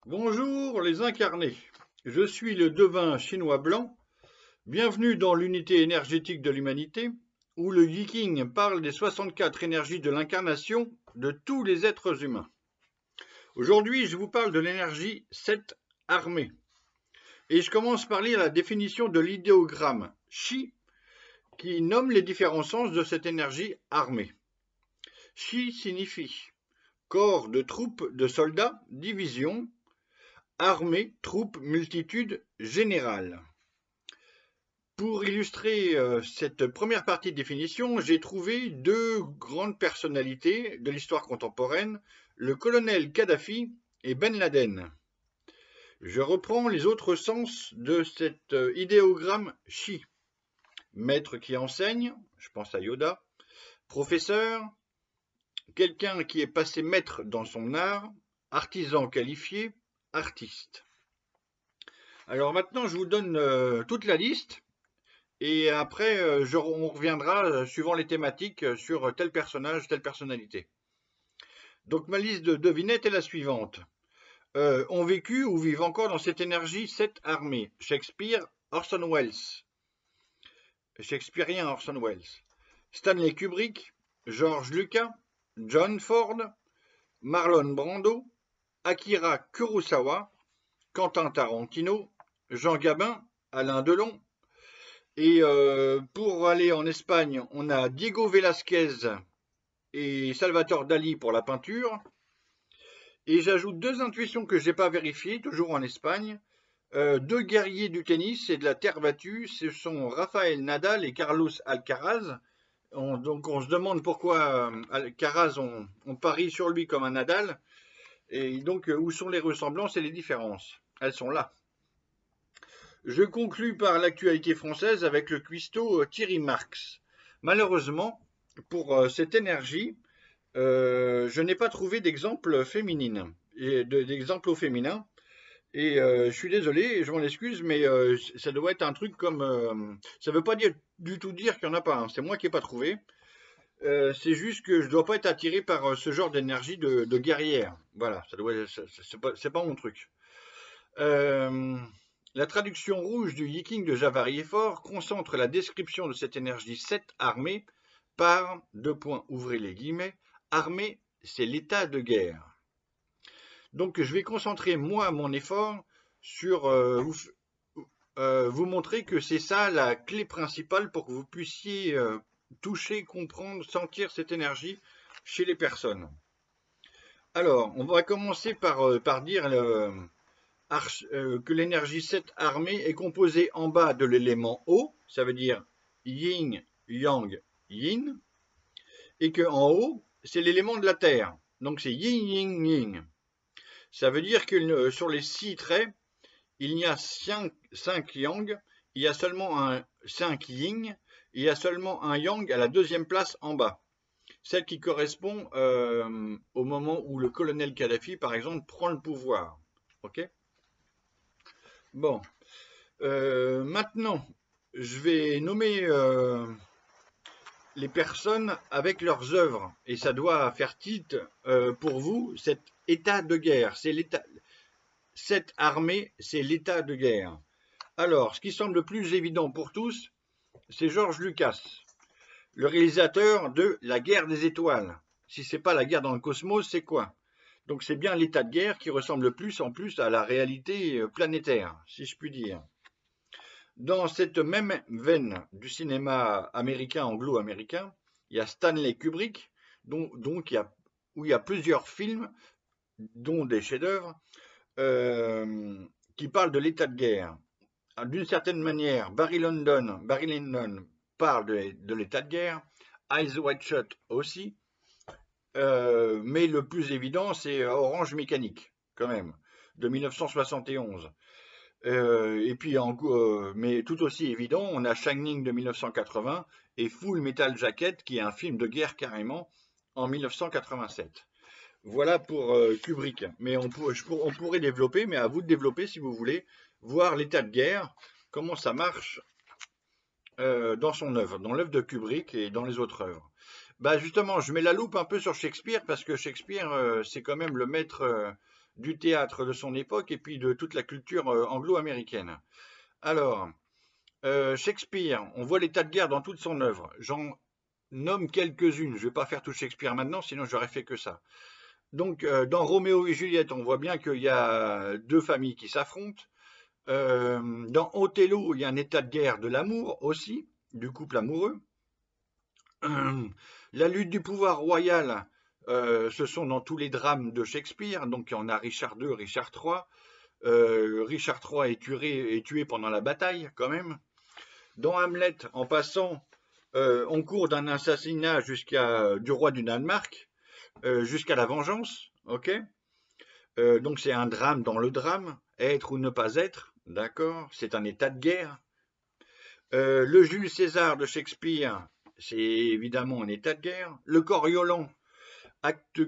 Bonjour les incarnés, je suis le devin chinois blanc, bienvenue dans l'unité énergétique de l'humanité, où le Yiking parle des 64 énergies de l'incarnation de tous les êtres humains. Aujourd'hui, je vous parle de l'énergie 7 armée, et je commence par lire la définition de l'idéogramme Chi, qui nomme les différents sens de cette énergie armée. Chi signifie corps de troupes de soldats, division, armée, troupe, multitude, générale. Pour illustrer cette première partie de définition, j'ai trouvé deux grandes personnalités de l'histoire contemporaine, le colonel Kadhafi et Ben Laden. Je reprends les autres sens de cet idéogramme Chi. Maître qui enseigne, je pense à Yoda. Professeur, quelqu'un qui est passé maître dans son art. Artisan qualifié, artiste. Alors maintenant, je vous donne toute la liste. Et après, on reviendra, suivant les thématiques, sur tel personnage, telle personnalité. Donc ma liste de devinettes est la suivante. Ont vécu ou vivent encore dans cette énergie 7 armées. Shakespeare, Orson Welles. Shakespearien Orson Welles. Stanley Kubrick, George Lucas, John Ford, Marlon Brando, Akira Kurosawa, Quentin Tarantino, Jean Gabin, Alain Delon. Et pour aller en Espagne, on a Diego Velázquez et Salvador Dali pour la peinture. Et j'ajoute deux intuitions que je n'ai pas vérifiées, toujours en Espagne. Deux guerriers du tennis et de la terre battue, ce sont Rafael Nadal et Carlos Alcaraz. Donc on se demande pourquoi Alcaraz, on parie sur lui comme un Nadal. Et donc où sont les ressemblances et les différences? Elles sont là. Je conclus par l'actualité française avec le cuistot Thierry Marx. Malheureusement, pour cette énergie, je n'ai pas trouvé d'exemple féminine, d'exemple au féminin. Et je suis désolé, je m'en excuse, mais ça doit être un truc comme... ça ne veut pas du tout dire qu'il n'y en a pas, hein. C'est moi qui n'ai pas trouvé. C'est juste que je ne dois pas être attiré par ce genre d'énergie de guerrière. Voilà, c'est pas mon truc. La traduction rouge du Yiking de Javari Effort concentre la description de cette énergie 7 armée par, ouvrez les guillemets, armée, c'est l'état de guerre. Donc je vais concentrer moi mon effort sur vous montrer que c'est ça la clé principale pour que vous puissiez toucher, comprendre, sentir cette énergie chez les personnes. Alors, on va commencer par dire que l'énergie 7 armée est composée en bas de l'élément eau, ça veut dire yin, yang, yin, et qu'en haut, c'est l'élément de la terre, donc c'est yin, yin, yin. Ça veut dire que sur les 6 traits, il y a 5 yang, il y a seulement 5 yin, il y a seulement un yang à la deuxième place en bas. Celle qui correspond au moment où le colonel Kadhafi, par exemple, prend le pouvoir. Ok ? Bon. Maintenant, je vais nommer les personnes avec leurs œuvres. Et ça doit faire titre pour vous, cet état de guerre. Cette armée, c'est l'état de guerre. Alors, ce qui semble le plus évident pour tous, c'est George Lucas, le réalisateur de La guerre des étoiles. Si c'est pas la guerre dans le cosmos, c'est quoi? Donc c'est bien l'état de guerre qui ressemble le plus en plus à la réalité planétaire, si je puis dire. Dans cette même veine du cinéma américain, anglo-américain, il y a Stanley Kubrick, où il y a plusieurs films, dont des chefs-d'œuvre, qui parlent de l'état de guerre. D'une certaine manière, Barry Lyndon parle de l'état de guerre, Eyes Wide Shut aussi, mais le plus évident, c'est Orange Mécanique, quand même, de 1971. Et puis, mais tout aussi évident, on a Shining de 1980 et Full Metal Jacket, qui est un film de guerre carrément, en 1987. Voilà pour Kubrick. Mais on pourrait développer, mais à vous de développer si vous voulez, voir l'état de guerre, comment ça marche dans son œuvre, dans l'œuvre de Kubrick et dans les autres œuvres. Bah justement, je mets la loupe un peu sur Shakespeare parce que Shakespeare, c'est quand même le maître du théâtre de son époque et puis de toute la culture anglo-américaine. Alors, Shakespeare, on voit l'état de guerre dans toute son œuvre. J'en nomme quelques-unes. Je ne vais pas faire tout Shakespeare maintenant, sinon j'aurais fait que ça. Donc, dans Roméo et Juliette, on voit bien qu'il y a deux familles qui s'affrontent. Dans Othello, il y a un état de guerre de l'amour aussi, du couple amoureux. La lutte du pouvoir royal, ce sont dans tous les drames de Shakespeare. Donc, on a Richard II, Richard III. Richard III est tué pendant la bataille, quand même. Dans Hamlet, en passant, on court d'un assassinat du roi du Danemark, jusqu'à la vengeance, ok. Donc c'est un drame dans le drame, être ou ne pas être, d'accord, c'est un état de guerre. Le Jules César de Shakespeare, c'est évidemment un état de guerre. Le Coriolan, acte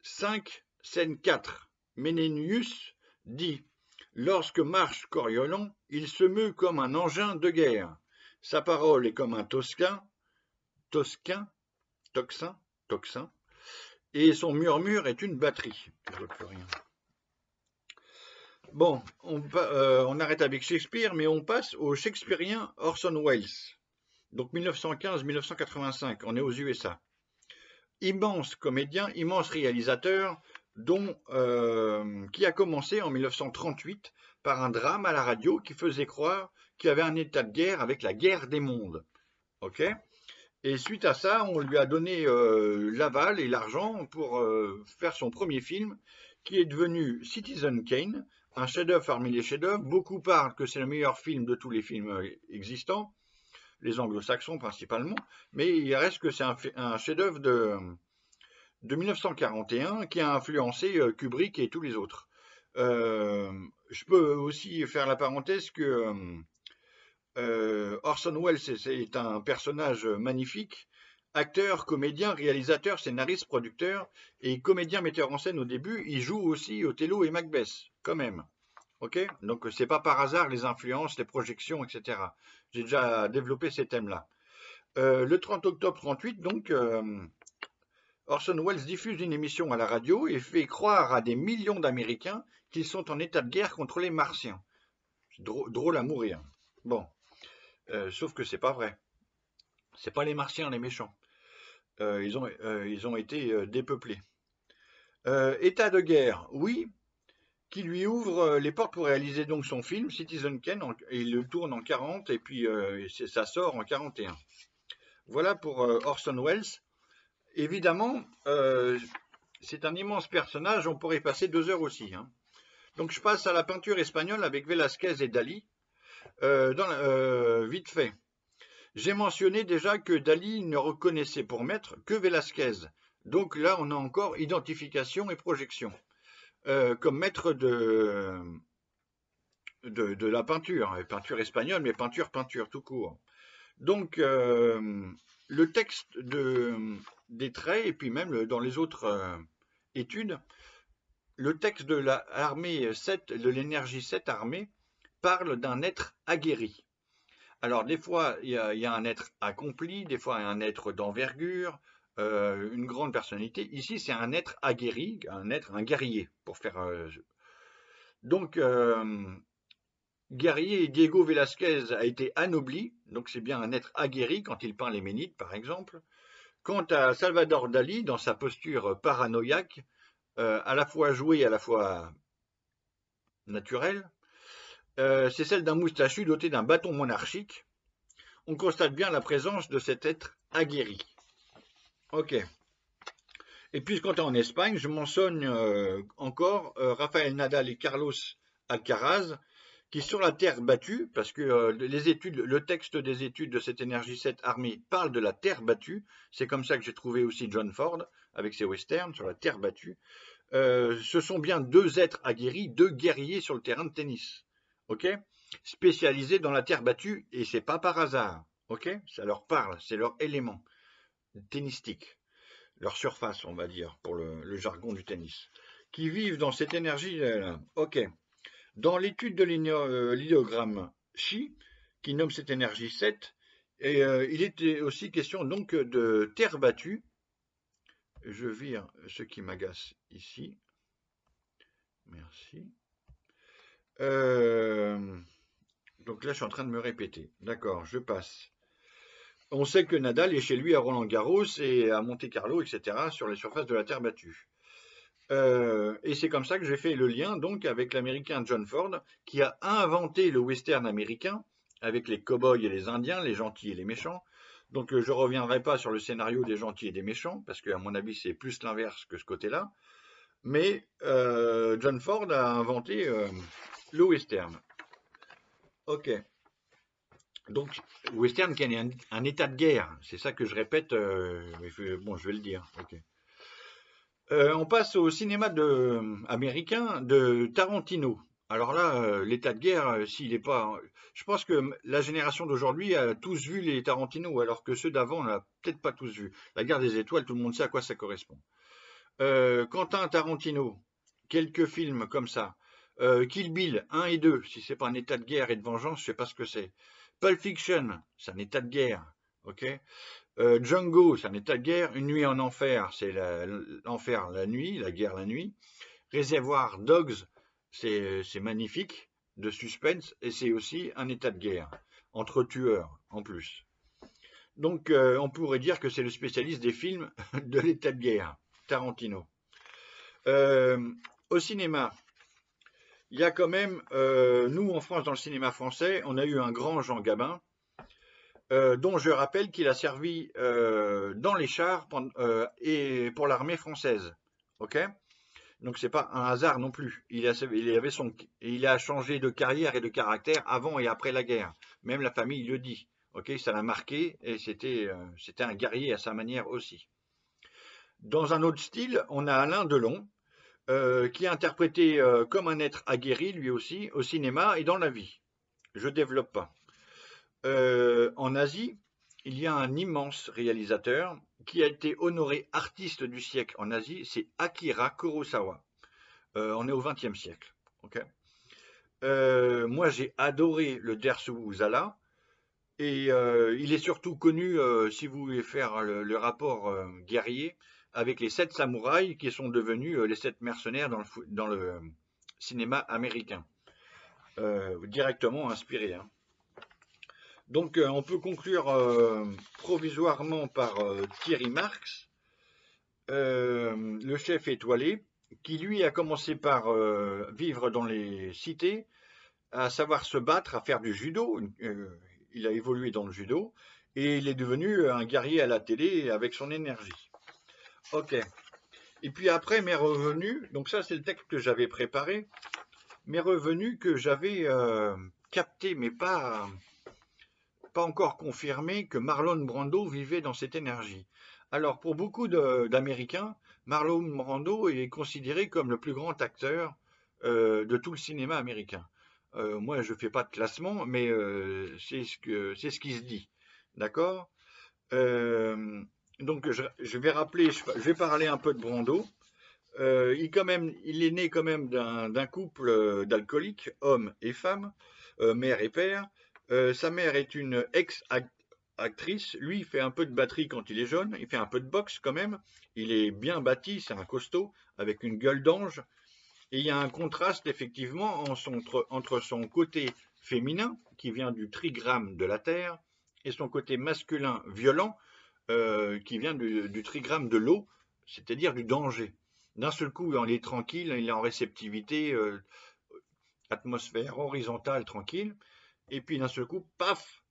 5, scène 4, Ménénius dit « Lorsque marche Coriolan, il se meut comme un engin de guerre. Sa parole est comme un tocsin, et son murmure est une batterie. » Je vois plus rien. Bon, on arrête avec Shakespeare, mais on passe au shakespearien Orson Welles. Donc 1915-1985, on est aux USA. Immense comédien, immense réalisateur, qui a commencé en 1938 par un drame à la radio qui faisait croire qu'il y avait un état de guerre avec la guerre des mondes. Ok ? Et suite à ça, on lui a donné l'aval et l'argent pour faire son premier film, qui est devenu Citizen Kane, un chef-d'œuvre parmi les chefs-d'œuvre. Beaucoup parlent que c'est le meilleur film de tous les films existants, les anglo-saxons principalement, mais il reste que c'est un chef-d'œuvre de 1941 qui a influencé Kubrick et tous les autres. Je peux aussi faire la parenthèse que Orson Welles est un personnage magnifique, acteur, comédien, réalisateur, scénariste, producteur et comédien metteur en scène au début. Il joue aussi Othello et Macbeth, quand même. Ok ? Donc c'est pas par hasard les influences, les projections, etc. J'ai déjà développé ces thèmes-là. Le 30 octobre 38, donc, Orson Welles diffuse une émission à la radio et fait croire à des millions d'Américains qu'ils sont en état de guerre contre les Martiens. Drôle à mourir. Bon. Sauf que c'est pas vrai. C'est pas les Martiens les méchants. Ils ont été dépeuplés. État de guerre, oui, qui lui ouvre les portes pour réaliser donc son film Citizen Kane, et il le tourne en 40 et puis ça sort en 41. Voilà pour Orson Welles. Évidemment, c'est un immense personnage, on pourrait y passer 2 heures aussi. Hein. Donc je passe à la peinture espagnole avec Velázquez et Dali, vite fait. J'ai mentionné déjà que Dali ne reconnaissait pour maître que Velázquez. Donc là, on a encore identification et projection comme maître de la peinture espagnole, mais peinture tout court. Donc, le texte des traits, et puis même dans les autres études, le texte de l'armée 7, de l'énergie 7 armée, parle d'un être aguerri. Alors, des fois, il y a un être accompli, des fois un être d'envergure, une grande personnalité. Ici, c'est un être aguerri, un guerrier, pour faire... Donc, guerrier, Diego Velázquez a été anobli, donc c'est bien un être aguerri quand il peint les Ménides, par exemple. Quant à Salvador Dali, dans sa posture paranoïaque, à la fois jouée, à la fois naturelle, c'est celle d'un moustachu doté d'un bâton monarchique. On constate bien la présence de cet être aguerri. Ok. Et puis quand on est en Espagne, je mentionne encore Rafael Nadal et Carlos Alcaraz, qui sur la terre battue, parce que le texte des études de cette énergie 7 armée parle de la terre battue, c'est comme ça que j'ai trouvé aussi John Ford, avec ses westerns, sur la terre battue, ce sont bien 2 êtres aguerris, 2 guerriers sur le terrain de tennis, ok, spécialisés dans la terre battue, et c'est pas par hasard, ok, ça leur parle, c'est leur élément tennistique, leur surface, on va dire, pour le jargon du tennis, qui vivent dans cette énergie-là, ok. Dans l'étude de l'héliogramme Chi, qui nomme cette énergie 7, il était aussi question donc de terre battue. Je vire ce qui m'agace ici. Merci. Donc là, je suis en train de me répéter. D'accord, je passe. On sait que Nadal est chez lui à Roland-Garros et à Monte-Carlo, etc., sur les surfaces de la terre battue. Et c'est comme ça que j'ai fait le lien donc avec l'américain John Ford, qui a inventé le western américain avec les cow-boys et les indiens, les gentils et les méchants. Donc je ne reviendrai pas sur le scénario des gentils et des méchants, parce qu'à mon avis c'est plus l'inverse que ce côté-là. Mais John Ford a inventé le western. Ok. Donc, western qui est un état de guerre, c'est ça que je répète, bon, je vais le dire. Ok. On passe au cinéma américain de Tarantino. Alors là, l'état de guerre, s'il n'est pas. Je pense que la génération d'aujourd'hui a tous vu les Tarantino, alors que ceux d'avant, on n'a peut-être pas tous vu. La guerre des étoiles, tout le monde sait à quoi ça correspond. Quentin Tarantino, quelques films comme ça. Kill Bill 1 et 2, si c'est pas un état de guerre et de vengeance, je sais pas ce que c'est. Pulp Fiction, c'est un état de guerre. Ok. Django, c'est un état de guerre. Une nuit en enfer, c'est l'enfer la nuit, la guerre la nuit. Réservoir Dogs, c'est magnifique, de suspense, et c'est aussi un état de guerre, entre tueurs en plus. Donc on pourrait dire que c'est le spécialiste des films de l'état de guerre, Tarantino. Au cinéma, il y a quand même, nous en France, dans le cinéma français, on a eu un grand Jean Gabin, dont je rappelle qu'il a servi dans les chars et pour l'armée française. Ok. Donc c'est pas un hasard non plus. Il a changé de carrière et de caractère avant et après la guerre. Même la famille le dit. Ok, ça l'a marqué et c'était un guerrier à sa manière aussi. Dans un autre style, on a Alain Delon, qui est interprété comme un être aguerri lui aussi au cinéma et dans la vie. Je développe pas. En Asie, il y a un immense réalisateur qui a été honoré artiste du siècle en Asie, c'est Akira Kurosawa. On est au XXe siècle. Okay. Moi, j'ai adoré le Dersu Uzala. Et il est surtout connu, si vous voulez faire le rapport guerrier, avec les 7 samouraïs qui sont devenus les 7 mercenaires dans le cinéma américain. Directement inspiré. Hein. Donc on peut conclure provisoirement par Thierry Marx, le chef étoilé, qui lui a commencé par vivre dans les cités, à savoir se battre, à faire du judo. Il a évolué dans le judo et il est devenu un guerrier à la télé avec son énergie. Ok. Et puis après, mes revenus, donc ça c'est le texte que j'avais préparé, mes revenus que j'avais captés, mais pas encore confirmé que Marlon Brando vivait dans cette énergie. Alors pour beaucoup d'Américains, Marlon Brando est considéré comme le plus grand acteur de tout le cinéma américain. Moi, je ne fais pas de classement, mais c'est ce qui se dit. D'accord. Donc, je vais rappeler, je vais parler un peu de Brando. Il est né quand même d'un couple d'alcooliques, homme et femme, mère et père. Sa mère est une ex-actrice. Lui, il fait un peu de batterie quand il est jeune. Il fait un peu de boxe quand même. Il est bien bâti, c'est un costaud, avec une gueule d'ange. Et il y a un contraste effectivement entre son côté féminin, qui vient du trigramme de la Terre, et son côté masculin violent, qui vient du trigramme de l'eau, c'est-à-dire du danger. D'un seul coup, il est tranquille, il est en réceptivité, atmosphère horizontale, tranquille, et puis d'un seul coup, paf,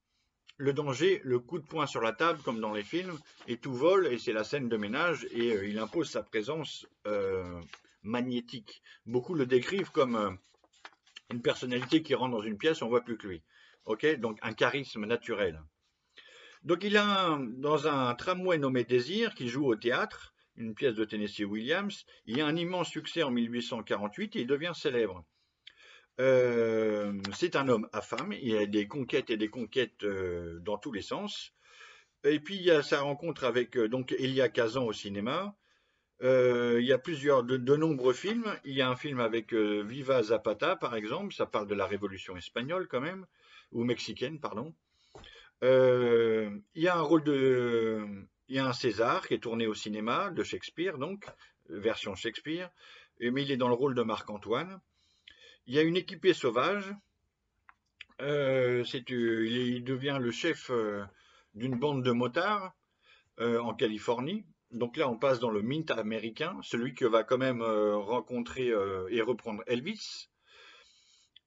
le danger, le coup de poing sur la table, comme dans les films, et tout vole, et c'est la scène de ménage, et il impose sa présence magnétique. Beaucoup le décrivent comme une personnalité qui rentre dans une pièce, on voit plus que lui. Ok, donc un charisme naturel. Donc il a dans un tramway nommé Désir, qui joue au théâtre, une pièce de Tennessee Williams. Il y a un immense succès en 1848 et il devient célèbre. C'est un homme à femme, il y a des conquêtes et des conquêtes dans tous les sens. Et puis il y a sa rencontre avec donc Elia Kazan au cinéma. Il y a de nombreux films. Il y a un film avec Viva Zapata, par exemple. Ça parle de la Révolution espagnole quand même, ou mexicaine, pardon. Il y a il y a un César qui est tourné au cinéma de Shakespeare, donc version Shakespeare. mais il est dans le rôle de Marc-Antoine. Il y a une équipée sauvage. Il devient le chef d'une bande de motards en Californie. Donc là, on passe dans le mint américain, celui que va quand même rencontrer et reprendre Elvis.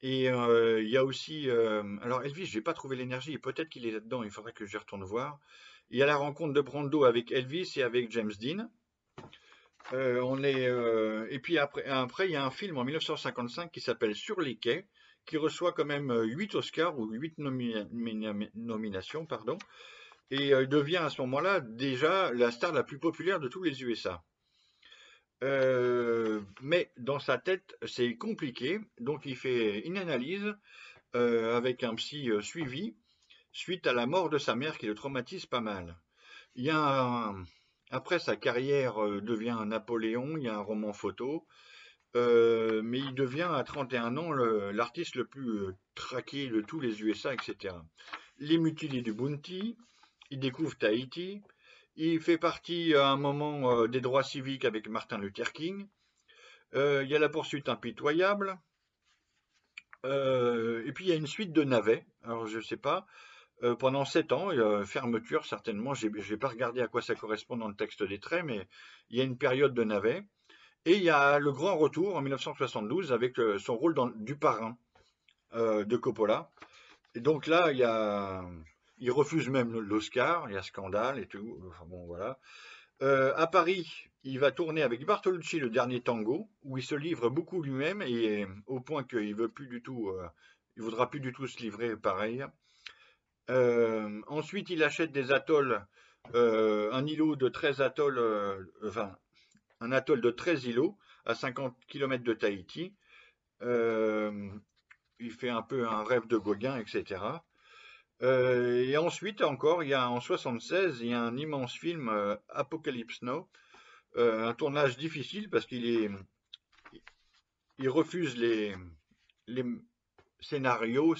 Et il y a aussi, alors Elvis, j'ai pas trouvé l'énergie, peut-être qu'il est là-dedans, il faudrait que je retourne voir. Il y a la rencontre de Brando avec Elvis et avec James Dean. Et puis après, il y a un film en 1955 qui s'appelle Sur les quais, qui reçoit quand même 8 Oscars ou 8 nominations, pardon, et devient à ce moment-là déjà la star la plus populaire de tous les USA. Mais dans sa tête, c'est compliqué, donc il fait une analyse avec un psy suivi suite à la mort de sa mère qui le traumatise pas mal. Il y a après sa carrière devient Napoléon, il y a un roman photo, mais il devient à 31 ans l'artiste le plus traqué de tous les USA, etc. Les mutilés du Bounty, il découvre Tahiti, il fait partie à un moment des droits civiques avec Martin Luther King, il y a la poursuite impitoyable, et puis il y a une suite de navets, alors je ne sais pas, pendant 7 ans, fermeture certainement, j'ai pas regardé à quoi ça correspond dans le texte des traits, mais il y a une période de navet. Et il y a le grand retour en 1972 avec son rôle du parrain de Coppola. Et donc là, il refuse même l'Oscar, il y a scandale et tout. Enfin bon, voilà. À Paris, il va tourner avec Bartolucci le dernier tango, où il se livre beaucoup lui-même et au point qu'il veut plus du tout, il voudra plus du tout se livrer pareil. Ensuite, il achète des atolls, un îlot de 13 atolls, enfin, un atoll de 13 îlots à 50 km de Tahiti. Il fait un peu un rêve de Gauguin, etc. Et ensuite, encore, en 76, il y a un immense film, Apocalypse Now, un tournage difficile parce il refuse les scénarios.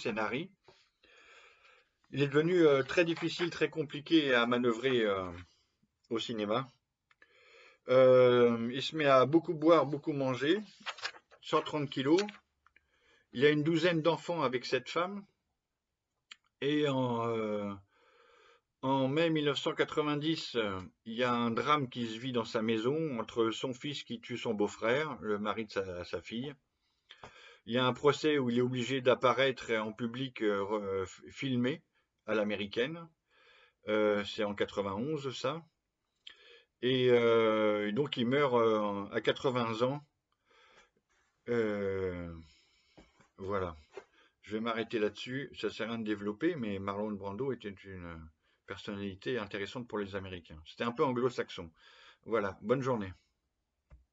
Il est devenu très difficile, très compliqué à manœuvrer au cinéma. Il se met à beaucoup boire, beaucoup manger, 130 kilos. Il a une douzaine d'enfants avec cette femme. Et en mai 1990, il y a un drame qui se vit dans sa maison entre son fils qui tue son beau-frère, le mari de sa fille. Il y a un procès où il est obligé d'apparaître en public filmé à l'américaine. C'est en 91 ça. Et donc il meurt à 80 ans. Voilà. Je vais m'arrêter là-dessus. Ça ne sert à rien de développer, mais Marlon Brando était une personnalité intéressante pour les Américains. C'était un peu anglo-saxon. Voilà. Bonne journée.